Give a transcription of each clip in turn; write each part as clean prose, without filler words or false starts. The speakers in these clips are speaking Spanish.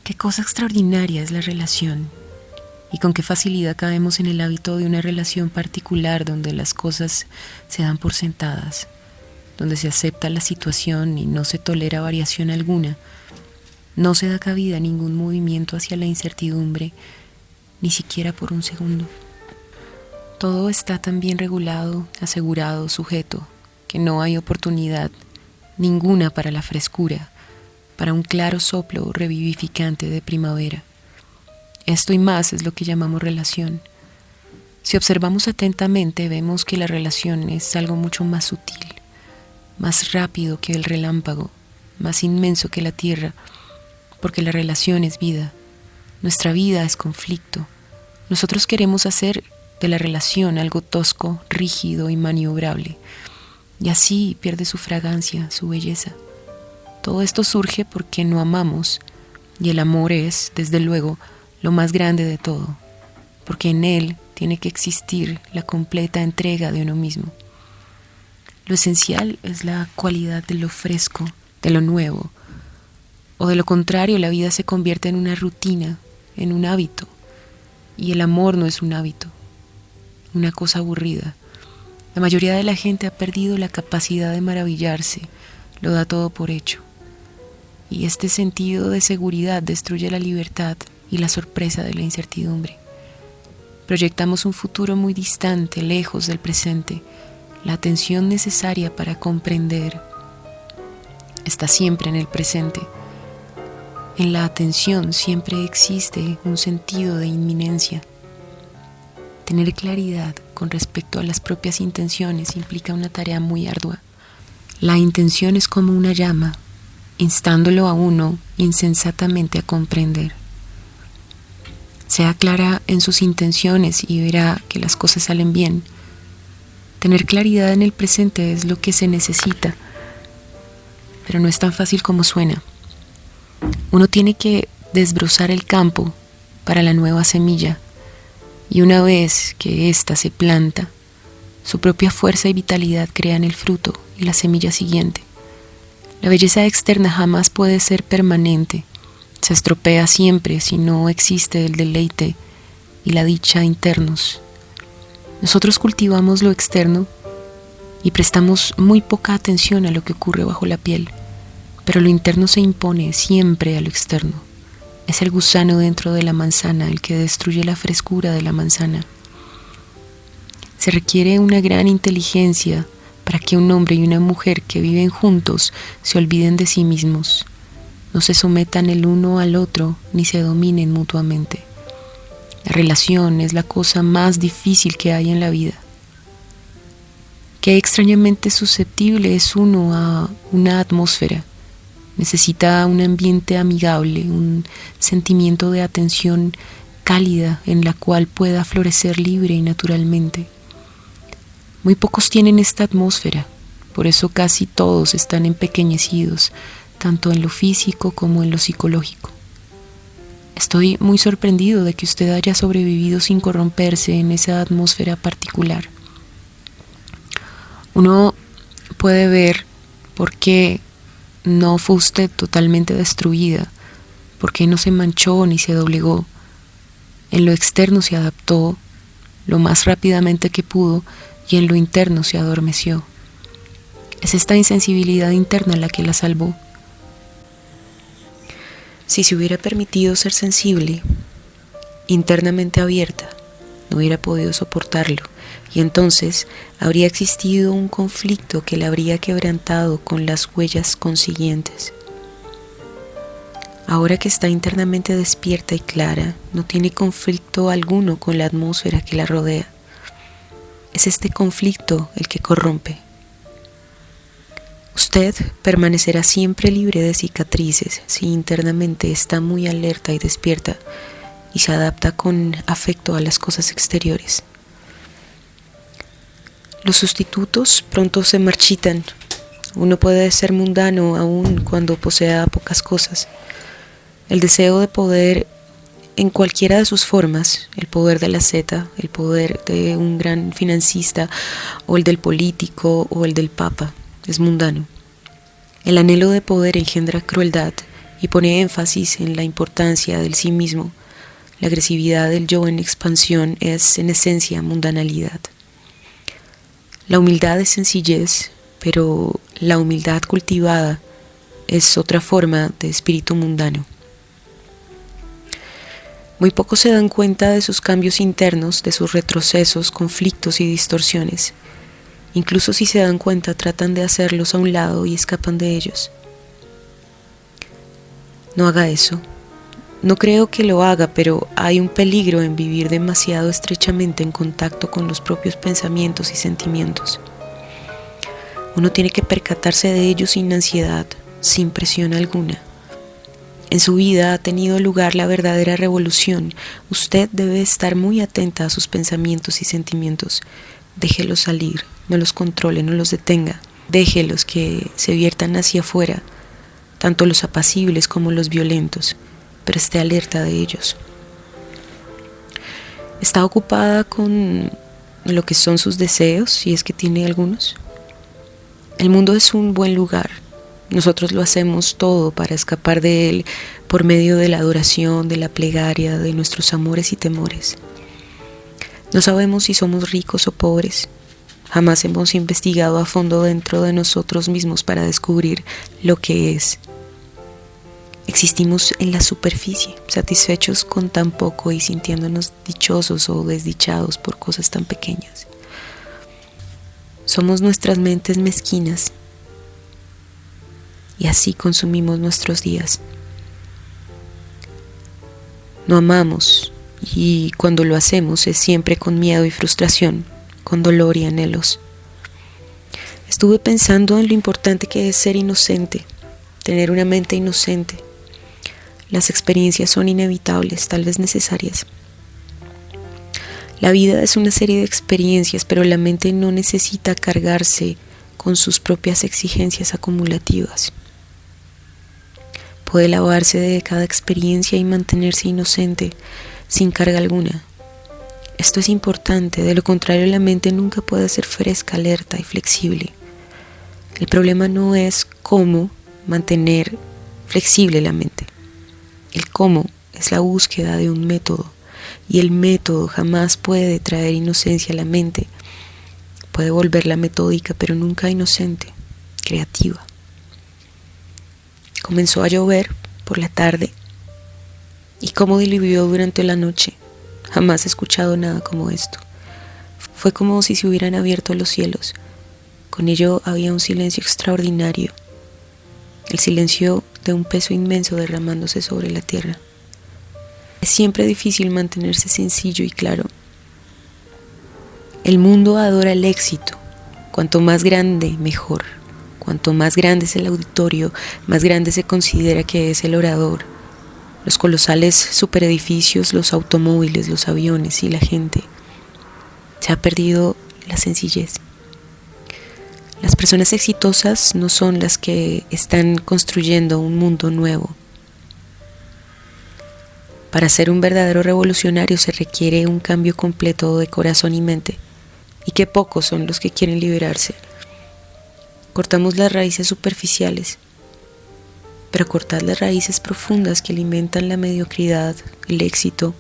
Qué cosa extraordinaria es la relación y con qué facilidad caemos en el hábito de una relación particular donde las cosas se dan por sentadas, donde se acepta la situación y no se tolera variación alguna. No se da cabida a ningún movimiento hacia la incertidumbre, ni siquiera por un segundo. Todo está tan bien regulado, asegurado, sujeto, que no hay oportunidad ninguna para la frescura, para un claro soplo revivificante de primavera. Esto y más es lo que llamamos relación. Si observamos atentamente, vemos que la relación es algo mucho más sutil, más rápido que el relámpago, más inmenso que la tierra, porque la relación es vida. Nuestra vida es conflicto. Nosotros queremos hacer de la relación algo tosco, rígido y maniobrable, y así pierde su fragancia, su belleza. Todo esto surge porque no amamos, y el amor es, desde luego, lo más grande de todo, porque en él tiene que existir la completa entrega de uno mismo. Lo esencial es la cualidad de lo fresco, de lo nuevo, o de lo contrario, la vida se convierte en una rutina, en un hábito, y el amor no es un hábito, una cosa aburrida. La mayoría de la gente ha perdido la capacidad de maravillarse, lo da todo por hecho. Y este sentido de seguridad destruye la libertad y la sorpresa de la incertidumbre. Proyectamos un futuro muy distante, lejos del presente. La atención necesaria para comprender está siempre en el presente. En la atención siempre existe un sentido de inminencia. Tener claridad con respecto a las propias intenciones implica una tarea muy ardua. La intención es como una llama, instándolo a uno insensatamente a comprender. Sea clara en sus intenciones y verá que las cosas salen bien. Tener claridad en el presente es lo que se necesita, pero no es tan fácil como suena. Uno tiene que desbrozar el campo para la nueva semilla, y una vez que ésta se planta, su propia fuerza y vitalidad crean el fruto y la semilla siguiente. La belleza externa jamás puede ser permanente, se estropea siempre si no existe el deleite y la dicha internos. Nosotros cultivamos lo externo y prestamos muy poca atención a lo que ocurre bajo la piel, pero lo interno se impone siempre a lo externo. Es el gusano dentro de la manzana el que destruye la frescura de la manzana. Se requiere una gran inteligencia para que un hombre y una mujer que viven juntos se olviden de sí mismos, no se sometan el uno al otro ni se dominen mutuamente. La relación es la cosa más difícil que hay en la vida. Qué extrañamente susceptible es uno a una atmósfera. Necesita un ambiente amigable, un sentimiento de atención cálida en la cual pueda florecer libre y naturalmente. Muy pocos tienen esta atmósfera, por eso casi todos están empequeñecidos, tanto en lo físico como en lo psicológico. Estoy muy sorprendido de que usted haya sobrevivido sin corromperse en esa atmósfera particular. Uno puede ver por qué no fue usted totalmente destruida, por qué no se manchó ni se doblegó. En lo externo se adaptó lo más rápidamente que pudo y en lo interno se adormeció. Es esta insensibilidad interna la que la salvó. Si se hubiera permitido ser sensible, internamente abierta, no hubiera podido soportarlo, y entonces habría existido un conflicto que la habría quebrantado con las huellas consiguientes. Ahora que está internamente despierta y clara, no tiene conflicto alguno con la atmósfera que la rodea. Es este conflicto el que corrompe. Usted permanecerá siempre libre de cicatrices si internamente está muy alerta y despierta y se adapta con afecto a las cosas exteriores. Los sustitutos pronto se marchitan. Uno puede ser mundano aún cuando posea pocas cosas. El deseo de poder en cualquiera de sus formas, el poder de la zeta, el poder de un gran financista o el del político o el del papa, es mundano. El anhelo de poder engendra crueldad y pone énfasis en la importancia del sí mismo. La agresividad del yo en expansión es en esencia mundanalidad. La humildad es sencillez, pero la humildad cultivada es otra forma de espíritu mundano. Muy pocos se dan cuenta de sus cambios internos, de sus retrocesos, conflictos y distorsiones. Incluso si se dan cuenta, tratan de hacerlos a un lado y escapan de ellos. No haga eso. No creo que lo haga, pero hay un peligro en vivir demasiado estrechamente en contacto con los propios pensamientos y sentimientos. Uno tiene que percatarse de ellos sin ansiedad, sin presión alguna. En su vida ha tenido lugar la verdadera revolución. Usted debe estar muy atenta a sus pensamientos y sentimientos. Déjelos salir, no los controle, no los detenga. Déjelos que se viertan hacia afuera, tanto los apacibles como los violentos, pero esté alerta de ellos. ¿Está ocupada con lo que son sus deseos, si es que tiene algunos? El mundo es un buen lugar. Nosotros lo hacemos todo para escapar de él por medio de la adoración, de la plegaria, de nuestros amores y temores. No sabemos si somos ricos o pobres. Jamás hemos investigado a fondo dentro de nosotros mismos para descubrir lo que es. Existimos en la superficie, satisfechos con tan poco y sintiéndonos dichosos o desdichados por cosas tan pequeñas. Somos nuestras mentes mezquinas y así consumimos nuestros días. No amamos y cuando lo hacemos es siempre con miedo y frustración, con dolor y anhelos. Estuve pensando en lo importante que es ser inocente, tener una mente inocente. Las experiencias son inevitables, tal vez necesarias. La vida es una serie de experiencias, pero la mente no necesita cargarse con sus propias exigencias acumulativas. Puede lavarse de cada experiencia y mantenerse inocente, sin carga alguna. Esto es importante, de lo contrario la mente nunca puede ser fresca, alerta y flexible. El problema no es cómo mantener flexible la mente. El cómo es la búsqueda de un método, y el método jamás puede traer inocencia a la mente. Puede volverla metódica, pero nunca inocente, creativa. Comenzó a llover por la tarde, y cómo diluyó durante la noche. Jamás he escuchado nada como esto. Fue como si se hubieran abierto los cielos. Con ello había un silencio extraordinario, el silencio de un peso inmenso derramándose sobre la tierra. Es siempre difícil mantenerse sencillo y claro. El mundo adora el éxito. Cuanto más grande, mejor. Cuanto más grande es el auditorio, más grande se considera que es el orador. Los colosales superedificios, los automóviles, los aviones y la gente. Se ha perdido la sencillez. Las personas exitosas no son las que están construyendo un mundo nuevo. Para ser un verdadero revolucionario se requiere un cambio completo de corazón y mente, y que pocos son los que quieren liberarse. Cortamos las raíces superficiales, pero cortar las raíces profundas que alimentan la mediocridad, el éxito,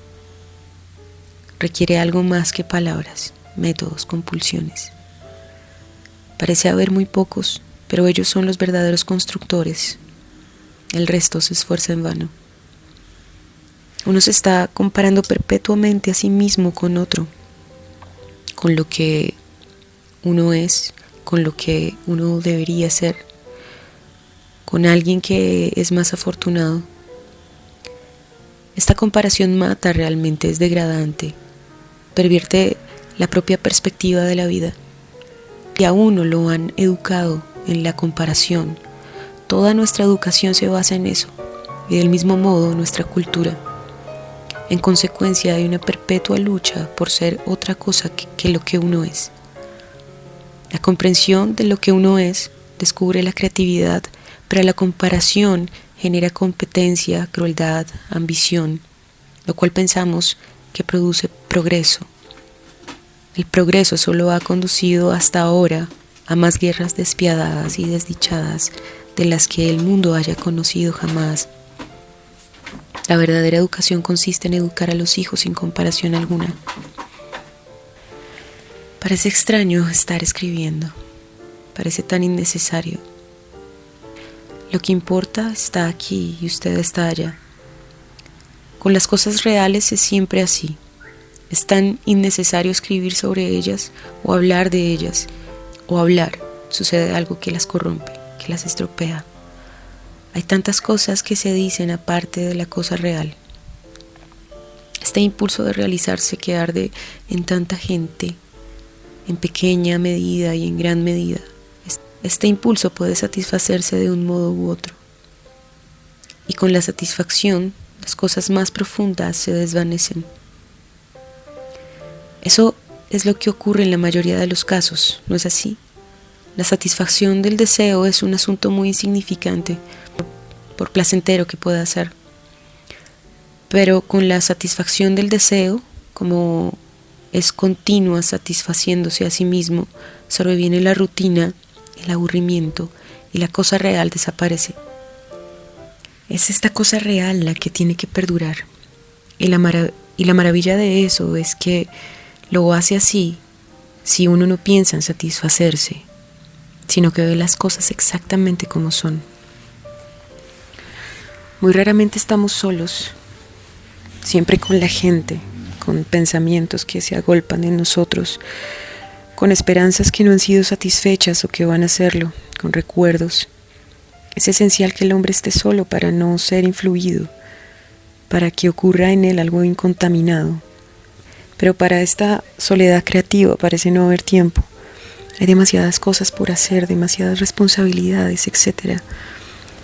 requiere algo más que palabras, métodos, compulsiones. Parece haber muy pocos, pero ellos son los verdaderos constructores. El resto se esfuerza en vano. Uno se está comparando perpetuamente a sí mismo con otro, con lo que uno es, con lo que uno debería ser, con alguien que es más afortunado. Esta comparación mata realmente, es degradante, pervierte la propia perspectiva de la vida. Y a uno lo han educado en la comparación. Toda nuestra educación se basa en eso, y del mismo modo nuestra cultura. En consecuencia hay una perpetua lucha por ser otra cosa que lo que uno es. La comprensión de lo que uno es descubre la creatividad, pero la comparación genera competencia, crueldad, ambición, lo cual pensamos que produce progreso. El progreso solo ha conducido hasta ahora a más guerras despiadadas y desdichadas de las que el mundo haya conocido jamás La verdadera educación consiste en educar a los hijos sin comparación alguna. Parece extraño estar escribiendo, parece tan innecesario. Lo que importa está aquí y usted está allá. Con las cosas reales es siempre así. Es tan innecesario escribir sobre ellas o hablar de ellas. O hablar, sucede algo que las corrompe, que las estropea. Hay tantas cosas que se dicen aparte de la cosa real. Este impulso de realizarse que arde en tanta gente, en pequeña medida y en gran medida, este impulso puede satisfacerse de un modo u otro. Y con la satisfacción, las cosas más profundas se desvanecen. Eso es lo que ocurre en la mayoría de los casos, ¿no es así? La satisfacción del deseo es un asunto muy insignificante, por placentero que pueda ser. Pero con la satisfacción del deseo, como es continua satisfaciéndose a sí mismo, sobreviene la rutina, el aburrimiento y la cosa real desaparece. Es esta cosa real la que tiene que perdurar. Y la maravilla de eso es que lo hace así si uno no piensa en satisfacerse, sino que ve las cosas exactamente como son. Muy raramente estamos solos, siempre con la gente, con pensamientos que se agolpan en nosotros, con esperanzas que no han sido satisfechas o que van a serlo, con recuerdos. Es esencial que el hombre esté solo para no ser influido, para que ocurra en él algo incontaminado. Pero para esta soledad creativa parece no haber tiempo. Hay demasiadas cosas por hacer, demasiadas responsabilidades, etc.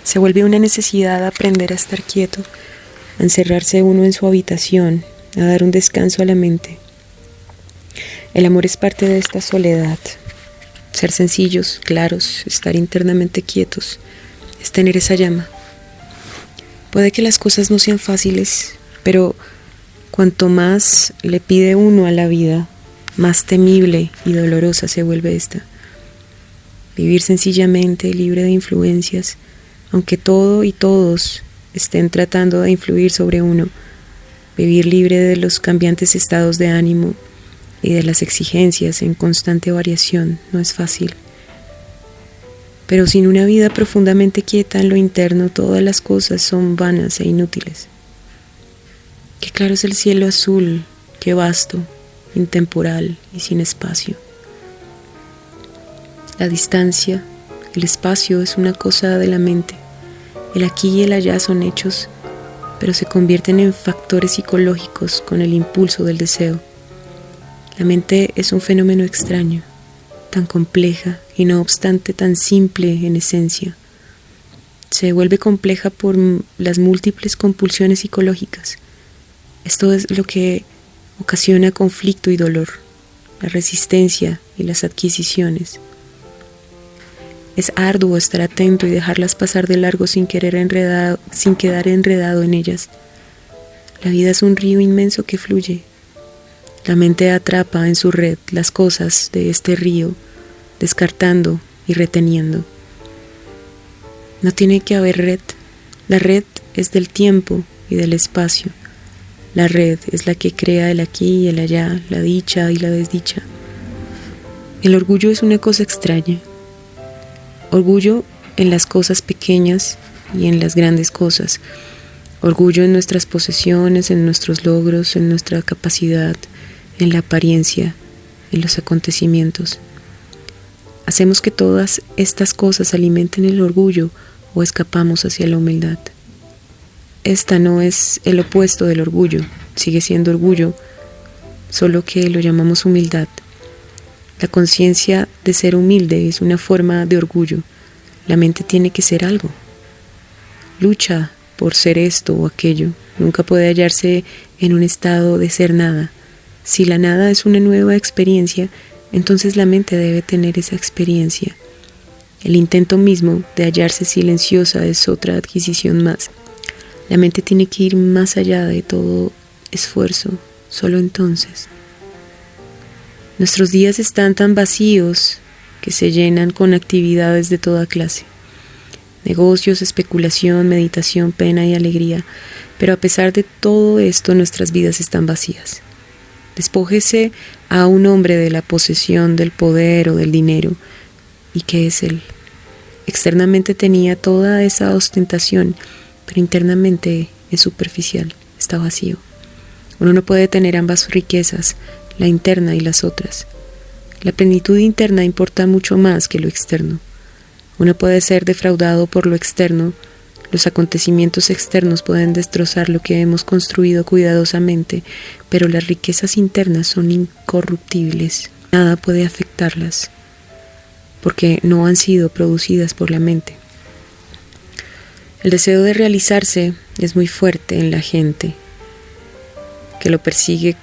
Se vuelve una necesidad aprender a estar quieto, a encerrarse uno en su habitación, a dar un descanso a la mente. El amor es parte de esta soledad. Ser sencillos, claros, estar internamente quietos, es tener esa llama. Puede que las cosas no sean fáciles, pero cuanto más le pide uno a la vida, más temible y dolorosa se vuelve esta. Vivir sencillamente, libre de influencias, aunque todo y todos estén tratando de influir sobre uno. Vivir libre de los cambiantes estados de ánimo y de las exigencias en constante variación no es fácil. Pero sin una vida profundamente quieta en lo interno, todas las cosas son vanas e inútiles. Qué claro es el cielo azul, qué vasto, intemporal y sin espacio. La distancia, el espacio es una cosa de la mente. El aquí y el allá son hechos, pero se convierten en factores psicológicos con el impulso del deseo. La mente es un fenómeno extraño, tan compleja y no obstante tan simple en esencia. Se vuelve compleja por las múltiples compulsiones psicológicas. Esto es lo que ocasiona conflicto y dolor, la resistencia y las adquisiciones. Es arduo estar atento y dejarlas pasar de largo sin quedar enredado en ellas. La vida es un río inmenso que fluye. La mente atrapa en su red las cosas de este río, descartando y reteniendo. No tiene que haber red. La red es del tiempo y del espacio. La red es la que crea el aquí y el allá, la dicha y la desdicha. El orgullo es una cosa extraña. Orgullo en las cosas pequeñas y en las grandes cosas. Orgullo en nuestras posesiones, en nuestros logros, en nuestra capacidad, en la apariencia, en los acontecimientos. Hacemos que todas estas cosas alimenten el orgullo o escapamos hacia la humildad. Esta no es el opuesto del orgullo, sigue siendo orgullo, solo que lo llamamos humildad. La conciencia de ser humilde es una forma de orgullo. La mente tiene que ser algo. Lucha por ser esto o aquello. Nunca puede hallarse en un estado de ser nada. Si la nada es una nueva experiencia, entonces la mente debe tener esa experiencia. El intento mismo de hallarse silenciosa es otra adquisición más. La mente tiene que ir más allá de todo esfuerzo, solo entonces. Nuestros días están tan vacíos que se llenan con actividades de toda clase. negocios, especulación, meditación, pena y alegría. Pero a pesar de todo esto, nuestras vidas están vacías. Despójese a un hombre de la posesión, del poder o del dinero. ¿Y qué es él? Externamente tenía toda esa ostentación, pero internamente es superficial, está vacío. Uno no puede tener ambas riquezas, la interna y las otras. La plenitud interna importa mucho más que lo externo. Uno puede ser defraudado por lo externo. Los acontecimientos externos pueden destrozar lo que hemos construido cuidadosamente, pero las riquezas internas son incorruptibles. Nada puede afectarlas, porque no han sido producidas por la mente. El deseo de realizarse es muy fuerte en la gente, que lo persigue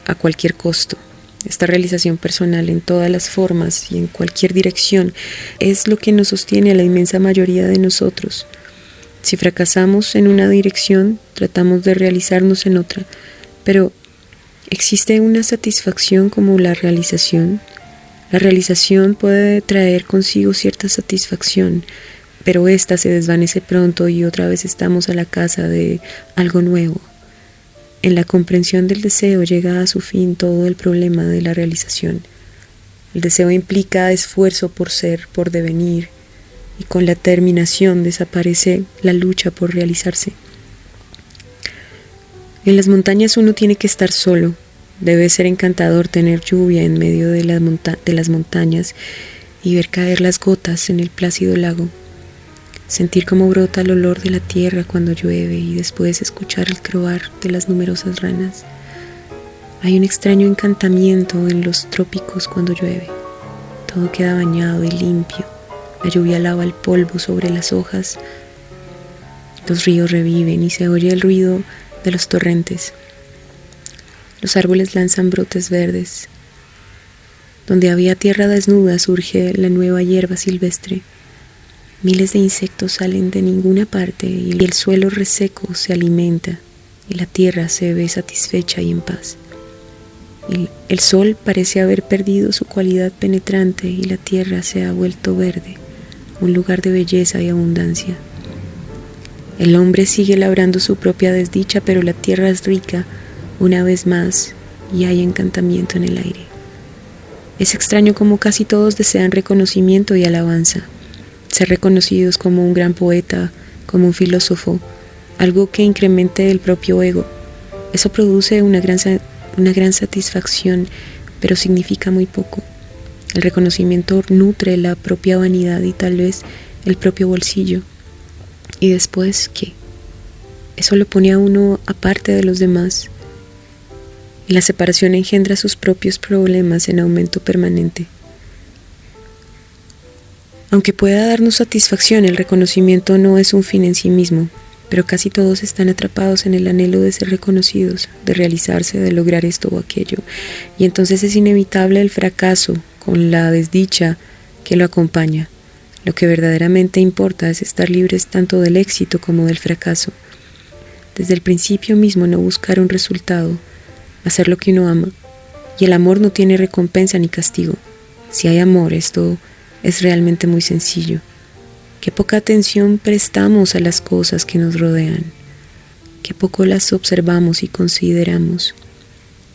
a cualquier costo. Esta realización personal en todas las formas y en cualquier dirección es lo que nos sostiene a la inmensa mayoría de nosotros. Si fracasamos en una dirección, tratamos de realizarnos en otra, pero ¿existe una satisfacción como la realización? La realización puede traer consigo cierta satisfacción, pero ésta se desvanece pronto y otra vez estamos a la caza de algo nuevo. En la comprensión del deseo llega a su fin todo el problema de la realización. El deseo implica esfuerzo por ser, por devenir, y con la terminación desaparece la lucha por realizarse. En las montañas uno tiene que estar solo. Debe ser encantador tener lluvia en medio de las montañas y ver caer las gotas en el plácido lago. Sentir cómo brota el olor de la tierra cuando llueve y después escuchar el croar de las numerosas ranas. Hay un extraño encantamiento en los trópicos cuando llueve. Todo queda bañado y limpio. La lluvia lava el polvo sobre las hojas. Los ríos reviven y se oye el ruido de los torrentes. Los árboles lanzan brotes verdes. Donde había tierra desnuda surge la nueva hierba silvestre. Miles de insectos salen de ninguna parte y el suelo reseco se alimenta y la tierra se ve satisfecha y en paz. El sol parece haber perdido su cualidad penetrante y la tierra se ha vuelto verde, un lugar de belleza y abundancia. El hombre sigue labrando su propia desdicha, pero la tierra es rica una vez más y hay encantamiento en el aire. Es extraño como casi todos desean reconocimiento y alabanza. Ser reconocidos como un gran poeta, como un filósofo, algo que incremente el propio ego. Eso produce una gran satisfacción, pero significa muy poco. El reconocimiento nutre la propia vanidad y tal vez el propio bolsillo. ¿Y después qué? Eso lo pone a uno aparte de los demás. Y la separación engendra sus propios problemas en aumento permanente. Aunque pueda darnos satisfacción, el reconocimiento no es un fin en sí mismo, pero casi todos están atrapados en el anhelo de ser reconocidos, de realizarse, de lograr esto o aquello, y entonces es inevitable el fracaso con la desdicha que lo acompaña. Lo que verdaderamente importa es estar libres tanto del éxito como del fracaso. Desde el principio mismo no buscar un resultado, hacer lo que uno ama, y el amor no tiene recompensa ni castigo. Si hay amor, esto es realmente muy sencillo. Qué poca atención prestamos a las cosas que nos rodean. Qué poco las observamos y consideramos.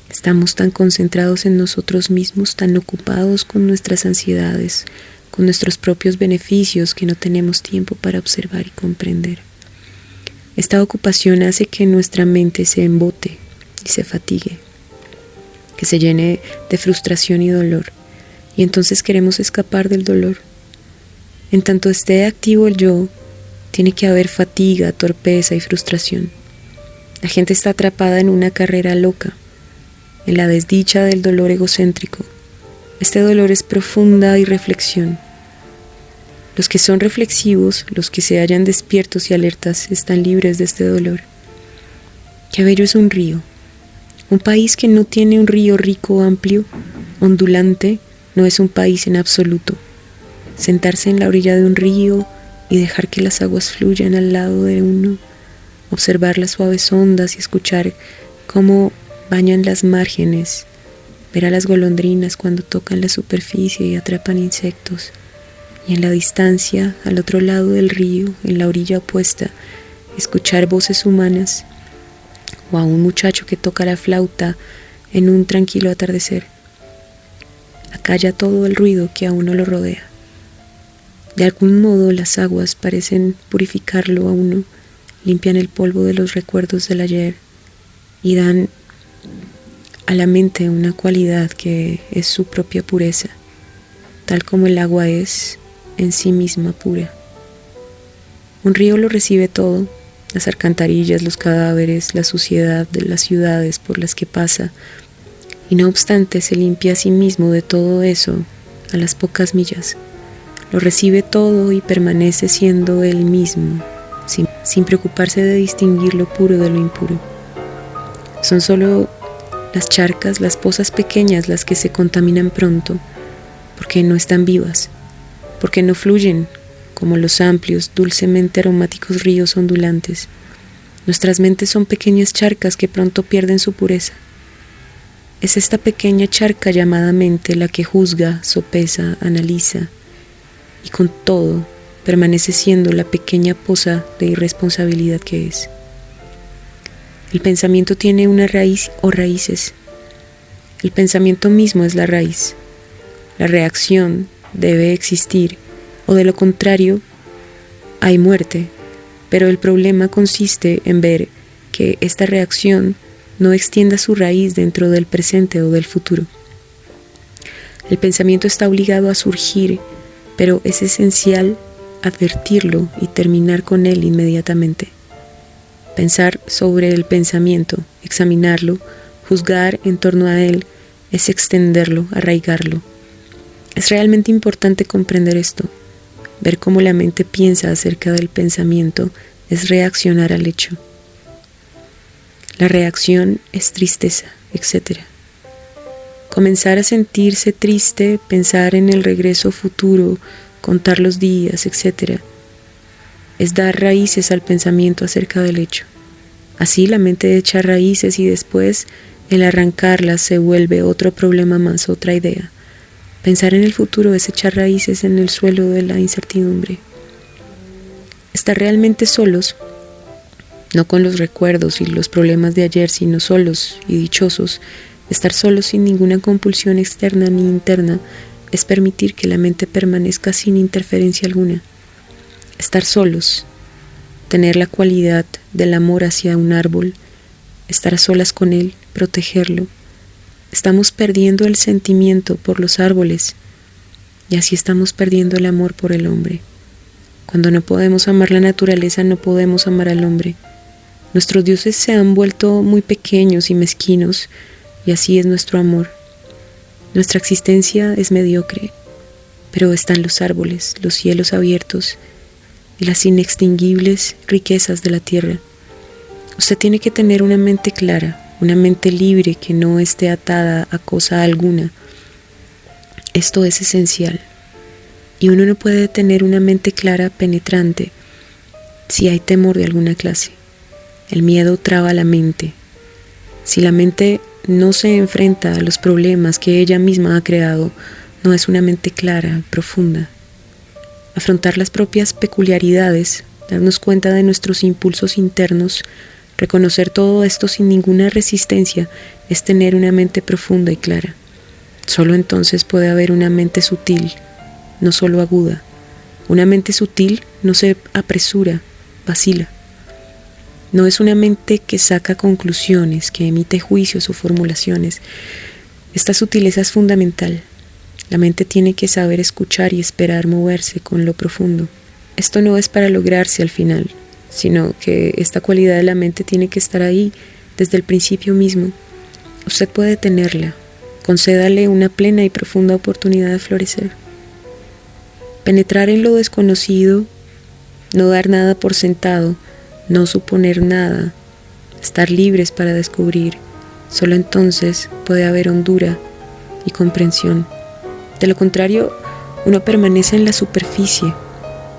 Estamos tan concentrados en nosotros mismos, tan ocupados con nuestras ansiedades, con nuestros propios beneficios, que no tenemos tiempo para observar y comprender. Esta ocupación hace que nuestra mente se embote y se fatigue, que se llene de frustración y dolor. Y entonces queremos escapar del dolor. En tanto esté activo el yo, tiene que haber fatiga, torpeza y frustración. La gente está atrapada en una carrera loca, en la desdicha del dolor egocéntrico. Este dolor es profunda irreflexión. Los que son reflexivos, los que se hallan despiertos y alertas, están libres de este dolor. Qué bello es un río. Un país que no tiene un río rico, amplio, ondulante, no es un país en absoluto. Sentarse en la orilla de un río y dejar que las aguas fluyan al lado de uno, observar las suaves ondas y escuchar cómo bañan las márgenes, ver a las golondrinas cuando tocan la superficie y atrapan insectos, y en la distancia, al otro lado del río, en la orilla opuesta, escuchar voces humanas o a un muchacho que toca la flauta en un tranquilo atardecer. Acalla todo el ruido que a uno lo rodea. De algún modo las aguas parecen purificarlo a uno, limpian el polvo de los recuerdos del ayer y dan a la mente una cualidad que es su propia pureza, tal como el agua es en sí misma pura. Un río lo recibe todo, las alcantarillas, los cadáveres, la suciedad de las ciudades por las que pasa, y no obstante se limpia a sí mismo de todo eso a las pocas millas. Lo recibe todo y permanece siendo él mismo, sin preocuparse de distinguir lo puro de lo impuro. Son solo las charcas, las pozas pequeñas las que se contaminan pronto, porque no están vivas, porque no fluyen como los amplios, dulcemente aromáticos ríos ondulantes. Nuestras mentes son pequeñas charcas que pronto pierden su pureza. Es esta pequeña charca llamada mente la que juzga, sopesa, analiza, y con todo permanece siendo la pequeña poza de irresponsabilidad que es. El pensamiento tiene una raíz o raíces. El pensamiento mismo es la raíz. La reacción debe existir, o de lo contrario, hay muerte, pero el problema consiste en ver que esta reacción no extienda su raíz dentro del presente o del futuro. El pensamiento está obligado a surgir, pero es esencial advertirlo y terminar con él inmediatamente. Pensar sobre el pensamiento, examinarlo, juzgar en torno a él, es extenderlo, arraigarlo. Es realmente importante comprender esto. Ver cómo la mente piensa acerca del pensamiento es reaccionar al hecho. La reacción es tristeza, etc. Comenzar a sentirse triste, pensar en el regreso futuro, contar los días, etc. es dar raíces al pensamiento acerca del hecho. Así la mente echa raíces y después el arrancarlas se vuelve otro problema más, otra idea. Pensar en el futuro es echar raíces en el suelo de la incertidumbre. Estar realmente solos, no con los recuerdos y los problemas de ayer, sino solos y dichosos, estar solos sin ninguna compulsión externa ni interna, es permitir que la mente permanezca sin interferencia alguna. Estar solos, tener la cualidad del amor hacia un árbol, estar a solas con él, protegerlo. Estamos perdiendo el sentimiento por los árboles y así estamos perdiendo el amor por el hombre. Cuando no podemos amar la naturaleza, no podemos amar al hombre. Nuestros dioses se han vuelto muy pequeños y mezquinos y así es nuestro amor. Nuestra existencia es mediocre, pero están los árboles, los cielos abiertos y las inextinguibles riquezas de la tierra. Usted tiene que tener una mente clara, una mente libre que no esté atada a cosa alguna. Esto es esencial. Y uno no puede tener una mente clara, penetrante, si hay temor de alguna clase. El miedo traba la mente. Si la mente no se enfrenta a los problemas que ella misma ha creado, no es una mente clara, profunda. Afrontar las propias peculiaridades, darnos cuenta de nuestros impulsos internos, reconocer todo esto sin ninguna resistencia, es tener una mente profunda y clara. Solo entonces puede haber una mente sutil, no solo aguda. Una mente sutil no se apresura, vacila. No es una mente que saca conclusiones, que emite juicios o formulaciones. Esta sutileza es fundamental. La mente tiene que saber escuchar y esperar moverse con lo profundo. Esto no es para lograrse al final, sino que esta cualidad de la mente tiene que estar ahí desde el principio mismo. Usted puede tenerla. Concédale una plena y profunda oportunidad de florecer. Penetrar en lo desconocido, no dar nada por sentado, no suponer nada, estar libres para descubrir. Solo entonces puede haber hondura y comprensión. De lo contrario, uno permanece en la superficie.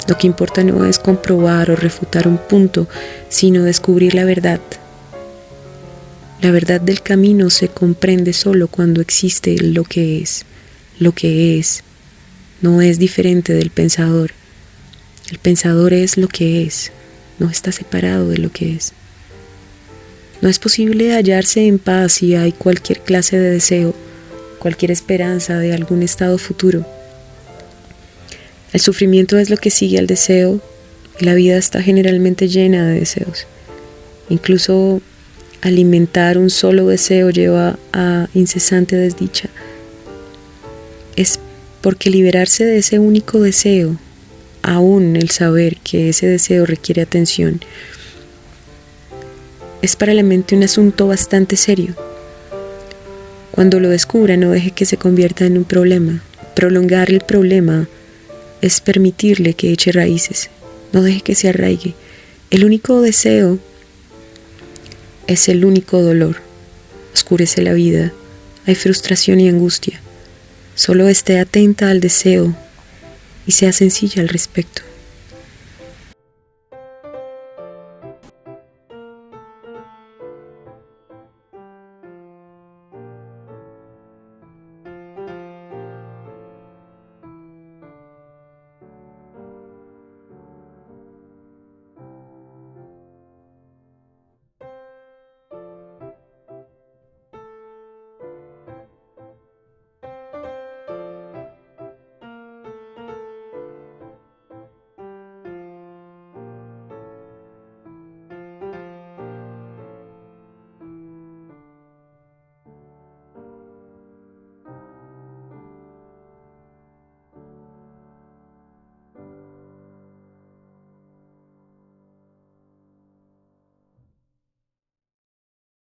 Lo que importa no es comprobar o refutar un punto, sino descubrir la verdad. La verdad del camino se comprende solo cuando existe lo que es. Lo que es no es diferente del pensador. El pensador es lo que es, no está separado de lo que es. No es posible hallarse en paz si hay cualquier clase de deseo, cualquier esperanza de algún estado futuro. El sufrimiento es lo que sigue al deseo y la vida está generalmente llena de deseos. Incluso alimentar un solo deseo lleva a incesante desdicha. Es porque liberarse de ese único deseo, aún el saber que ese deseo requiere atención, es para la mente un asunto bastante serio. Cuando lo descubra, no deje que se convierta en un problema. Prolongar el problema es permitirle que eche raíces. No deje que se arraigue. El único deseo es el único dolor. Oscurece la vida. Hay frustración y angustia. Solo esté atenta al deseo y sea sencilla al respecto.